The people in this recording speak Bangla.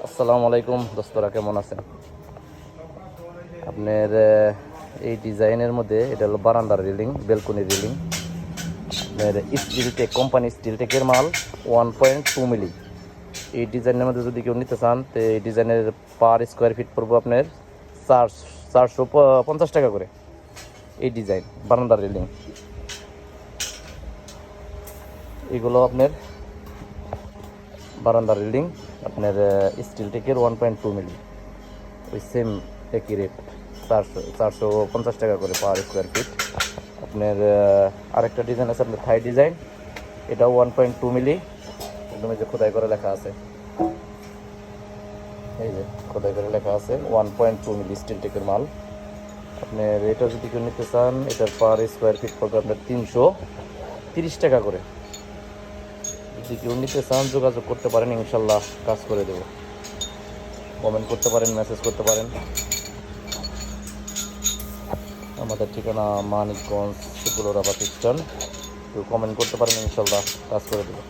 আসসালামু আলাইকুম দোস্তরা, কেমন আছেন? আপনার এই ডিজাইনের মধ্যে এটা হলো বারান্দার রিলিং, বেলকনি রিলিং। আপনার স্টিলটেক কোম্পানি, স্টিলটেকের মাল 1.2 মিলি। এই ডিজাইনের মধ্যে যদি কেউ নিতে চান তো এই ডিজাইনের পার স্কোয়ার ফিট পড়বো আপনার 450 টাকা করে। এই ডিজাইন বারান্দার রিলিং এগুলো আপনার বারান্দার রিলিং আপনার স্টিলটেকের 1.2 মিলি, ওই সেম একই রেট 450 টাকা করে পার স্কোয়ার ফিট। আপনার আরেকটা ডিজাইন আছে আপনার থাই ডিজাইন, এটাও 1.2 মিলি। একদম এই যে খোদাই করে লেখা আছে, এই যে খোদাই করে লেখা আছে 1.2 মিলি স্টিলটেকের মাল। আপনার এটা যদি কেউ নিতে চান এটার পার স্কোয়ার ফিট পড়বে আপনার 330 টাকা করে। যদি কেউ নিতে চান যোগাযোগ করতে পারেন, ইনশাল্লাহ কাজ করে দেবো। কমেন্ট করতে পারেন, মেসেজ করতে পারেন। আমাদের ঠিকানা মানিকগঞ্জ, সুকুলরা বাস স্ট্যান্ড। কেউ কমেন্ট করতে পারেন, ইনশাল্লাহ কাজ করে দেবো।